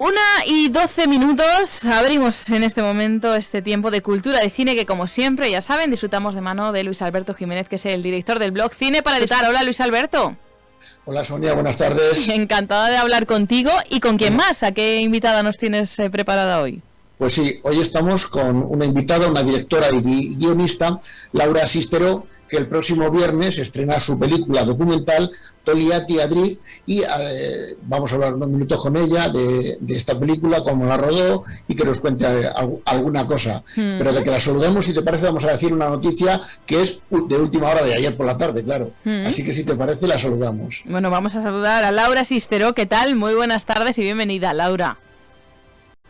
1:12. Abrimos en este momento este tiempo de cultura de cine que, como siempre, ya saben, disfrutamos de mano de Luis Alberto Jiménez, que es el director del blog Cine para Editar. Hola, Luis Alberto. Hola, Sonia, buenas tardes. Encantada de hablar contigo. ¿Y con quién más? ¿A qué invitada nos tienes preparada hoy? Pues sí, hoy estamos con una invitada, una directora y guionista, Laura Sisteró, que el próximo viernes estrena su película documental Togliatti Adrift, y vamos a hablar unos minutos con ella de esta película, cómo la rodó y que nos cuente alguna cosa. Pero de que la saludemos, si te parece, vamos a decir una noticia que es de última hora de ayer por la tarde, claro. Así que si te parece, la saludamos. Bueno, vamos a saludar a Laura Sisteró. ¿Qué tal? Muy buenas tardes y bienvenida, Laura.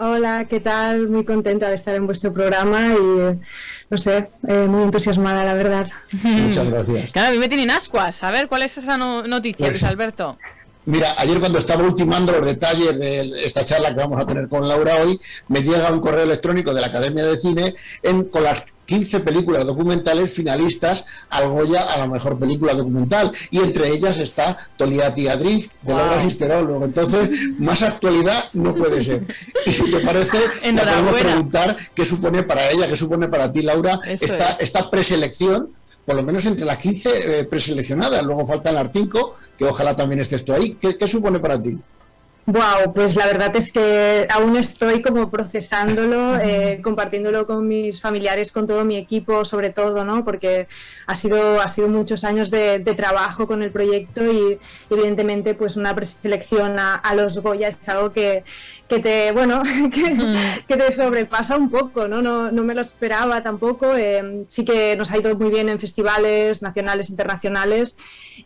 Hola, ¿qué tal? Muy contenta de estar en vuestro programa y, no sé, muy entusiasmada, la verdad. Muchas gracias. Claro, a mí me tienen ascuas. A ver, ¿cuál es esa noticia, pues, Luis Alberto? Mira, ayer cuando estaba ultimando los detalles de esta charla que vamos a tener con Laura hoy, me llega un correo electrónico de la Academia de Cine con las 15 películas documentales finalistas al Goya a la mejor película documental, y entre ellas está Togliatti Adrift de Laura Sisteró. Luego, entonces, más actualidad no puede ser. Y si te parece, le podemos preguntar qué supone para ella, qué supone para ti, Laura, esta preselección, por lo menos entre las 15 preseleccionadas. Luego faltan las 5, que ojalá también estés tú ahí. ¿Qué supone para ti? Wow, pues la verdad es que aún estoy como procesándolo, compartiéndolo con mis familiares, con todo mi equipo, sobre todo, ¿no? Porque ha sido muchos años de trabajo con el proyecto y evidentemente pues una preselección a los Goya es algo que te sobrepasa un poco, ¿no? No me lo esperaba tampoco. Sí que nos ha ido muy bien en festivales nacionales, internacionales,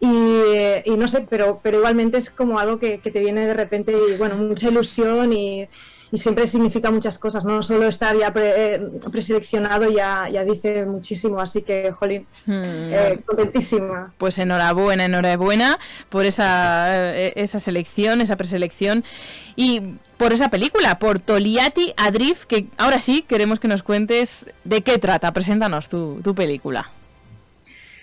y no sé, pero igualmente es como algo que te viene de repente y bueno, mucha ilusión y siempre significa muchas cosas, no solo estar ya preseleccionado ya dice muchísimo, así que, jolín, contentísima. Pues enhorabuena por esa selección, esa preselección y por esa película, por Togliatti Adrift, que ahora sí queremos que nos cuentes de qué trata. Preséntanos tu película.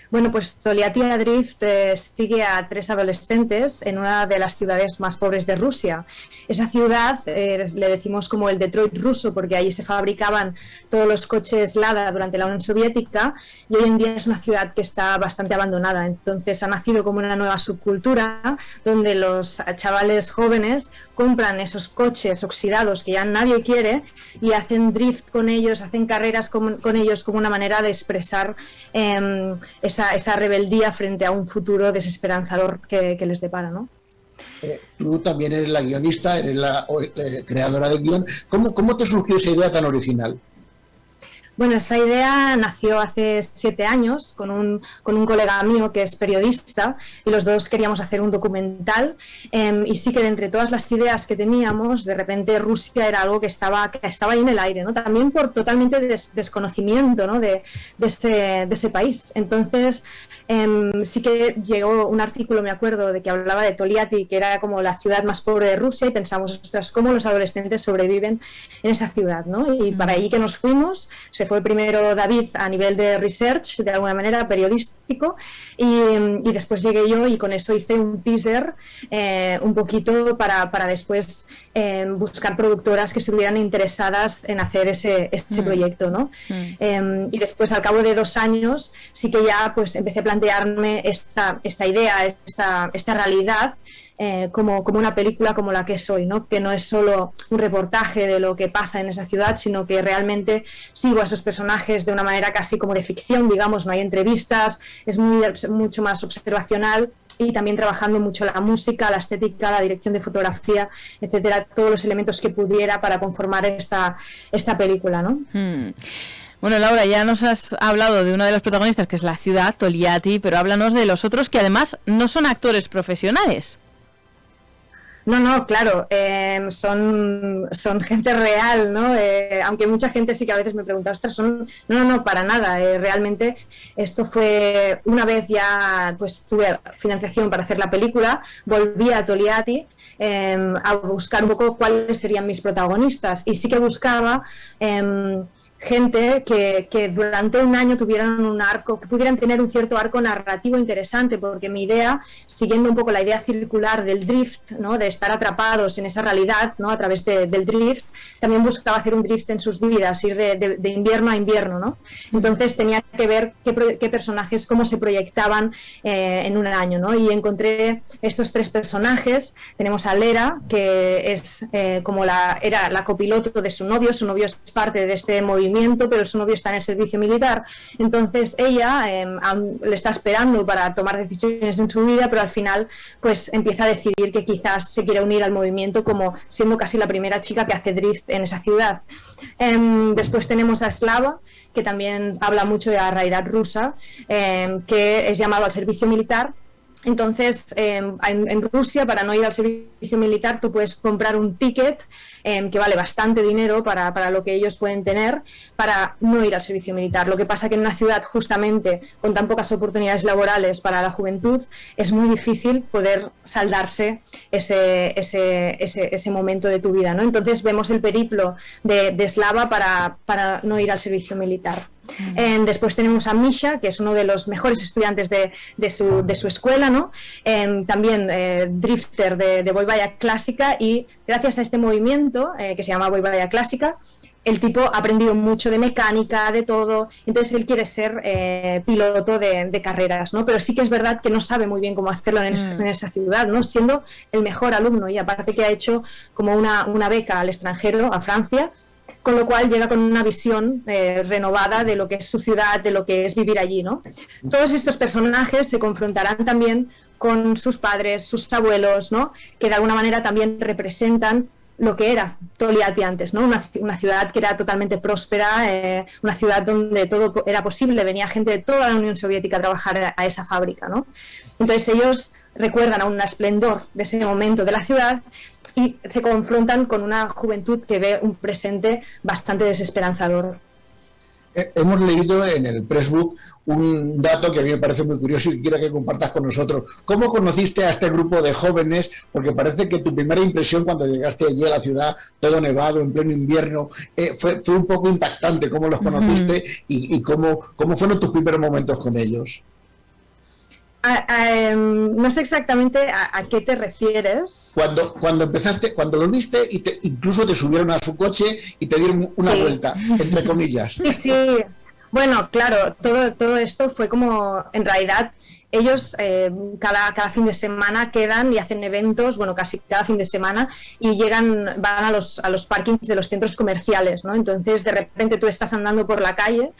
Bueno, pues Togliatti Adrift sigue a 3 adolescentes en una de las ciudades más pobres de Rusia. Esa ciudad le decimos como el Detroit ruso, porque allí se fabricaban todos los coches Lada durante la Unión Soviética, y hoy en día es una ciudad que está bastante abandonada. Entonces ha nacido como una nueva subcultura donde los chavales jóvenes compran esos coches oxidados que ya nadie quiere y hacen drift con ellos, hacen carreras con ellos como una manera de expresar esa rebeldía frente a un futuro desesperanzador que les depara, ¿no? Tú también eres la guionista, eres la creadora del guión. ¿Cómo te surgió esa idea tan original? Bueno, esa idea nació hace 7 años con un colega mío que es periodista, y los dos queríamos hacer un documental, y sí que de entre todas las ideas que teníamos, de repente Rusia era algo que estaba ahí en el aire, ¿no? También por totalmente desconocimiento, ¿no? de ese país. Entonces sí que llegó un artículo, me acuerdo, de que hablaba de Togliatti, que era como la ciudad más pobre de Rusia, y pensamos, ostras, cómo los adolescentes sobreviven en esa ciudad, ¿no? Y para ahí que nos fuimos, se fue primero David a nivel de research, de alguna manera periodístico, y después llegué yo, y con eso hice un teaser un poquito para después buscar productoras que estuvieran interesadas en hacer ese proyecto, ¿no? Y después, al cabo de 2 años, sí que ya pues empecé a plantearme esta idea, esta realidad, como una película como la que soy, ¿no? Que no es solo un reportaje de lo que pasa en esa ciudad, sino que realmente sigo a esos personajes de una manera casi como de ficción, digamos. No hay entrevistas, es mucho más observacional, y también trabajando mucho la música, la estética, la dirección de fotografía, etcétera, todos los elementos que pudiera para conformar esta película, ¿no? Bueno, Laura, ya nos has hablado de una de las protagonistas, que es la ciudad, Togliatti, pero háblanos de los otros, que además no son actores profesionales. No, claro, son gente real, ¿no? Aunque mucha gente sí que a veces me pregunta, ostras, no, para nada. Realmente esto fue, una vez ya pues tuve financiación para hacer la película, volví a Togliatti a buscar un poco cuáles serían mis protagonistas, y sí que buscaba gente que durante un año tuvieran un arco, que pudieran tener un cierto arco narrativo interesante, porque mi idea, siguiendo un poco la idea circular del drift, ¿no? De estar atrapados en esa realidad, ¿no? A través del drift, también buscaba hacer un drift en sus vidas, ir de invierno a invierno, ¿no? Entonces tenía que ver qué personajes, cómo se proyectaban en un año, ¿no? Y encontré estos 3 personajes. Tenemos a Lera, que es era la copiloto de su novio es parte de este movimiento, pero su novio está en el servicio militar, entonces ella le está esperando para tomar decisiones en su vida, pero al final pues empieza a decidir que quizás se quiere unir al movimiento, como siendo casi la primera chica que hace drift en esa ciudad. Después tenemos a Slava, que también habla mucho de la realidad rusa, que es llamado al servicio militar. Entonces, en Rusia, para no ir al servicio militar, tú puedes comprar un ticket que vale bastante dinero para lo que ellos pueden tener, para no ir al servicio militar. Lo que pasa que en una ciudad, justamente, con tan pocas oportunidades laborales para la juventud, es muy difícil poder saldarse ese momento de tu vida, ¿no? Entonces, vemos el periplo de Slava para no ir al servicio militar. Después tenemos a Misha, que es uno de los mejores estudiantes de su escuela, ¿no? También drifter de Boivaya Clásica, y gracias a este movimiento que se llama Boivaya Clásica, el tipo ha aprendido mucho de mecánica, de todo, entonces él quiere ser piloto de carreras, ¿no? Pero sí que es verdad que no sabe muy bien cómo hacerlo en esa ciudad, ¿no? Siendo el mejor alumno, y aparte que ha hecho como una beca al extranjero, a Francia, con lo cual llega con una visión renovada de lo que es su ciudad, de lo que es vivir allí, ¿no? Todos estos personajes se confrontarán también con sus padres, sus abuelos, ¿no? Que de alguna manera también representan lo que era Toliati antes, ¿no? Una ciudad que era totalmente próspera, una ciudad donde todo era posible, venía gente de toda la Unión Soviética a trabajar a esa fábrica, ¿no? Entonces ellos recuerdan a un esplendor de ese momento de la ciudad y se confrontan con una juventud que ve un presente bastante desesperanzador. Hemos leído en el Pressbook un dato que a mí me parece muy curioso y quiero que compartas con nosotros. ¿Cómo conociste a este grupo de jóvenes? Porque parece que tu primera impresión cuando llegaste allí a la ciudad, todo nevado, en pleno invierno, fue un poco impactante. ¿Cómo los conociste y cómo fueron tus primeros momentos con ellos? No sé exactamente a qué te refieres. Cuando empezaste, cuando los viste y incluso te subieron a su coche y te dieron una vuelta, entre comillas. Sí. Bueno, claro, todo esto fue como, en realidad, ellos cada fin de semana quedan y hacen eventos, bueno, casi cada fin de semana, y van a los parkings de los centros comerciales, ¿no? Entonces, de repente tú estás andando por la calle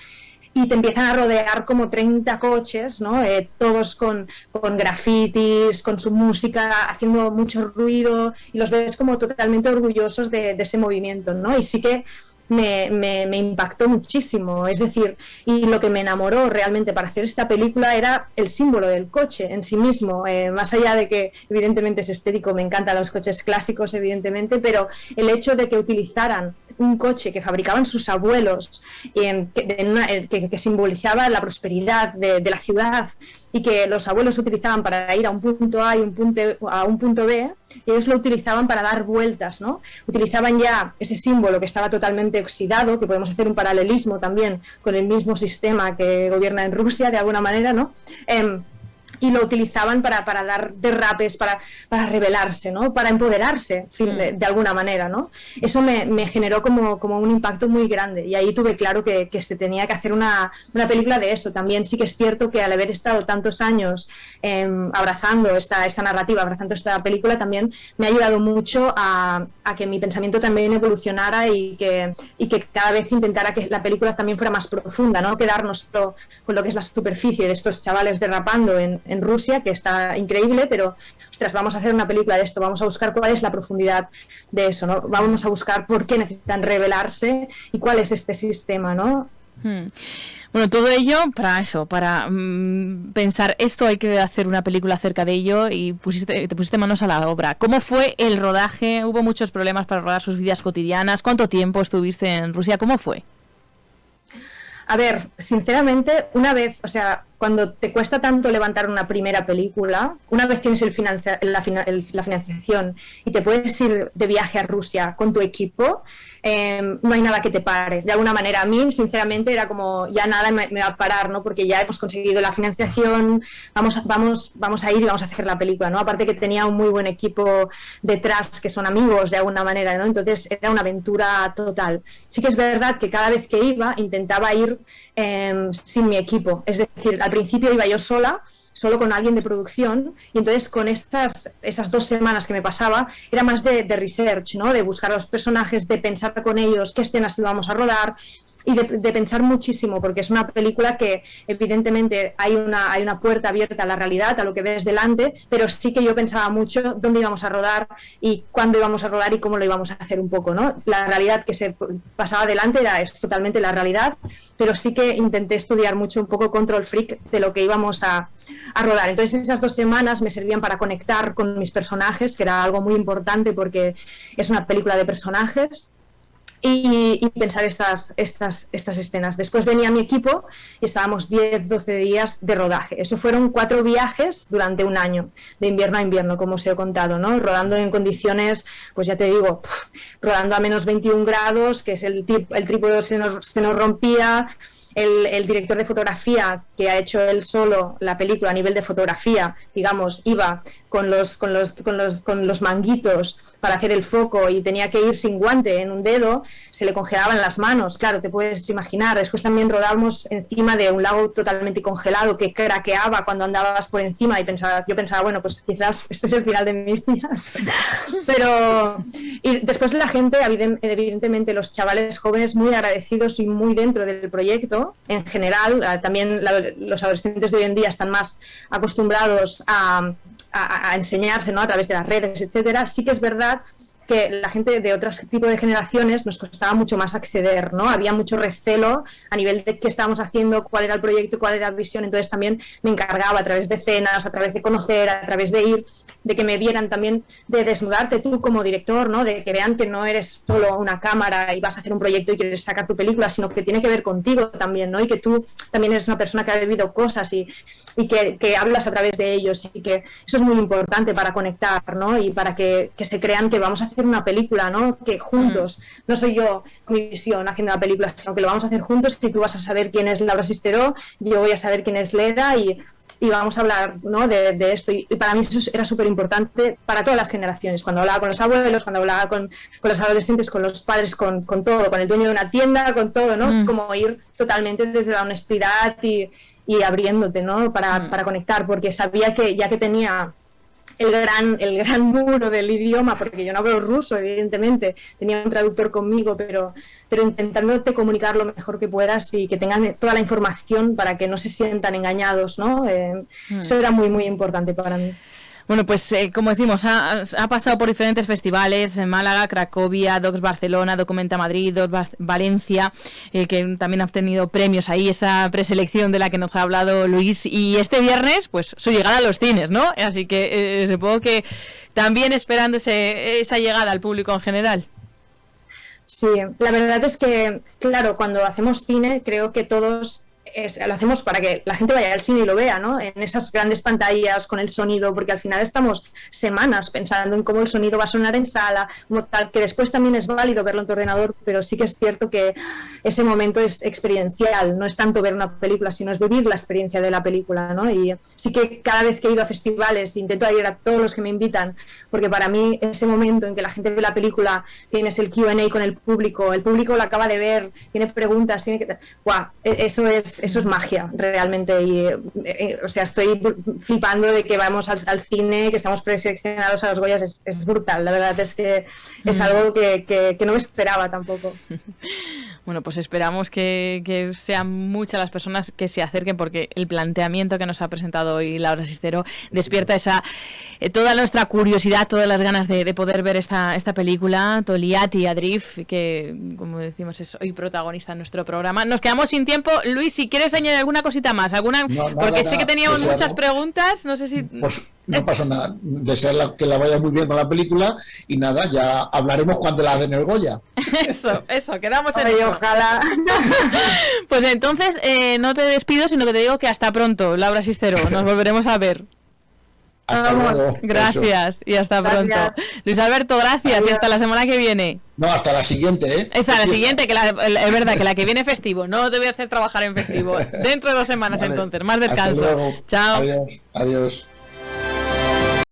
y te empiezan a rodear como 30 coches, ¿no? Todos con grafitis, con su música, haciendo mucho ruido, y los ves como totalmente orgullosos de ese movimiento, ¿no? Y sí que me impactó muchísimo, es decir, y lo que me enamoró realmente para hacer esta película era el símbolo del coche en sí mismo, más allá de que evidentemente es estético, me encantan los coches clásicos evidentemente, pero el hecho de que utilizaran un coche que fabricaban sus abuelos, que simbolizaba la prosperidad de la ciudad, y que los abuelos utilizaban para ir a un punto A y a un punto B, y ellos lo utilizaban para dar vueltas, ¿no? Utilizaban ya ese símbolo que estaba totalmente oxidado, que podemos hacer un paralelismo también con el mismo sistema que gobierna en Rusia, de alguna manera, ¿no? Y lo utilizaban para dar derrapes, para rebelarse, ¿no? Para empoderarse, de alguna manera, ¿no? Eso me generó como un impacto muy grande, y ahí tuve claro que se tenía que hacer una película de eso. También sí que es cierto que al haber estado tantos años abrazando esta narrativa, abrazando esta película, también me ha ayudado mucho a que mi pensamiento también evolucionara y que cada vez intentara que la película también fuera más profunda, no quedarnos solo con lo que es la superficie de estos chavales derrapando en Rusia, que está increíble, pero ostras, vamos a hacer una película de esto, vamos a buscar cuál es la profundidad de eso, ¿no? Vamos a buscar por qué necesitan rebelarse y cuál es este sistema, ¿no? Bueno, todo ello para pensar esto, hay que hacer una película acerca de ello, y te pusiste manos a la obra. ¿Cómo fue el rodaje? ¿Hubo muchos problemas para rodar sus vidas cotidianas? ¿Cuánto tiempo estuviste en Rusia? ¿Cómo fue? A ver, sinceramente, una vez, o sea, cuando te cuesta tanto levantar una primera película, una vez tienes la financiación y te puedes ir de viaje a Rusia con tu equipo, no hay nada que te pare. De alguna manera, a mí, sinceramente, era como, ya nada me va a parar, ¿no? Porque ya hemos conseguido la financiación, vamos a ir y vamos a hacer la película, ¿no? Aparte que tenía un muy buen equipo detrás, que son amigos de alguna manera, ¿no? Entonces era una aventura total. Sí que es verdad que cada vez que iba, intentaba ir sin mi equipo. Es decir, al principio iba yo solo con alguien de producción, y entonces con esas 2 semanas que me pasaba era más de research, ¿no? De buscar a los personajes, de pensar con ellos qué escenas íbamos a rodar y de pensar muchísimo, porque es una película que evidentemente hay una puerta abierta a la realidad, a lo que ves delante, pero sí que yo pensaba mucho dónde íbamos a rodar y cuándo íbamos a rodar y cómo lo íbamos a hacer un poco, ¿no? La realidad que se pasaba delante es totalmente la realidad, pero sí que intenté estudiar mucho un poco Control Freak de lo que íbamos a rodar. Entonces esas 2 semanas me servían para conectar con mis personajes, que era algo muy importante porque es una película de personajes, y pensar estas escenas. Después venía mi equipo y estábamos 10-12 días de rodaje. Eso fueron 4 viajes durante un año, de invierno a invierno, como os he contado, ¿no? Rodando en condiciones, pues ya te digo, rodando a menos 21 grados, que es el trípode se nos rompía. El director de fotografía, que ha hecho él solo la película a nivel de fotografía, digamos, iba con los manguitos para hacer el foco y tenía que ir sin guante en un dedo, se le congelaban las manos, claro, te puedes imaginar. Después también rodamos encima de un lago totalmente congelado que craqueaba cuando andabas por encima, y yo pensaba, bueno, pues quizás este es el final de mis días. Y después la gente, evidentemente los chavales jóvenes muy agradecidos y muy dentro del proyecto en general. También los adolescentes de hoy en día están más acostumbrados a enseñarse, ¿no? A través de las redes, etcétera. Sí que es verdad que la gente de otros tipos de generaciones nos costaba mucho más acceder, ¿no? Había mucho recelo a nivel de qué estábamos haciendo, cuál era el proyecto, cuál era la visión. Entonces también me encargaba, a través de cenas, a través de conocer, a través de ir, de que me vieran también, de desnudarte tú como director, ¿no? De que vean que no eres solo una cámara y vas a hacer un proyecto y quieres sacar tu película, sino que tiene que ver contigo también, ¿no? Y que tú también eres una persona que ha vivido cosas y que hablas a través de ellos, y que eso es muy importante para conectar, ¿no? Y para que se crean que vamos a hacer una película, ¿no? Que juntos, no soy yo con mi visión haciendo la película, sino que lo vamos a hacer juntos, y tú vas a saber quién es Laura Sisteró, yo voy a saber quién es Leda, y vamos a hablar, ¿no? de esto. Y para mí eso era súper importante para todas las generaciones. Cuando hablaba con los abuelos, cuando hablaba con los adolescentes, con los padres, con todo, con el dueño de una tienda, con todo, ¿no? Como ir totalmente desde la honestidad y abriéndote, ¿no? Para conectar, porque sabía que ya que tenía el gran muro del idioma, porque yo no hablo ruso, evidentemente, tenía un traductor conmigo, pero intentándote comunicar lo mejor que puedas y que tengan toda la información para que no se sientan engañados, ¿no? Eso era muy, muy importante para mí. Bueno, pues como decimos, ha pasado por diferentes festivales, en Málaga, Cracovia, Docs Barcelona, Documenta Madrid, Docs Valencia, que también ha obtenido premios ahí, esa preselección de la que nos ha hablado Luis, y este viernes, pues su llegada a los cines, ¿no? Así que supongo que también esperando esa llegada al público en general. Sí, la verdad es que, claro, cuando hacemos cine, creo que todos lo hacemos para que la gente vaya al cine y lo vea, ¿no? En esas grandes pantallas con el sonido, porque al final estamos semanas pensando en cómo el sonido va a sonar en sala, como tal, que después también es válido verlo en tu ordenador, pero sí que es cierto que ese momento es experiencial, no es tanto ver una película, sino es vivir la experiencia de la película, ¿no? Y sí que cada vez que he ido a festivales intento ir a todos los que me invitan, porque para mí ese momento en que la gente ve la película, tienes el Q&A con el público la acaba de ver, tiene preguntas, ¡guau! Eso es magia, realmente. Y, o sea, estoy flipando de que vamos al cine, que estamos preseleccionados a los Goyas, es brutal. La verdad es que es algo que no me esperaba tampoco. Bueno, pues esperamos que sean muchas las personas que se acerquen, porque el planteamiento que nos ha presentado hoy Laura Sisteró despierta toda nuestra curiosidad, todas las ganas de poder ver esta película, Togliatti Adrift, que, como decimos, es hoy protagonista en nuestro programa. Nos quedamos sin tiempo. Luis, si quieres añadir alguna cosita más, porque sé que teníamos muchas preguntas, no sé si... Pues no pasa nada. Desearla que la vaya muy bien con la película y nada, ya hablaremos cuando la den el Goya. Eso, quedamos en Ay, eso. ojalá. Pues entonces no te despido, sino que te digo que hasta pronto, Laura Sistero. Nos volveremos a ver. Hasta Vamos. luego. Gracias y hasta pronto. Gracias. Luis Alberto, gracias Adiós. y hasta la semana que viene. No, hasta la siguiente, ¿eh? Esta, la siguiente, que es verdad que la que viene festivo. No te voy a hacer trabajar en festivo. Dentro de 2 semanas Vale. entonces, más Hasta descanso. luego. Chao. Adiós. Adiós.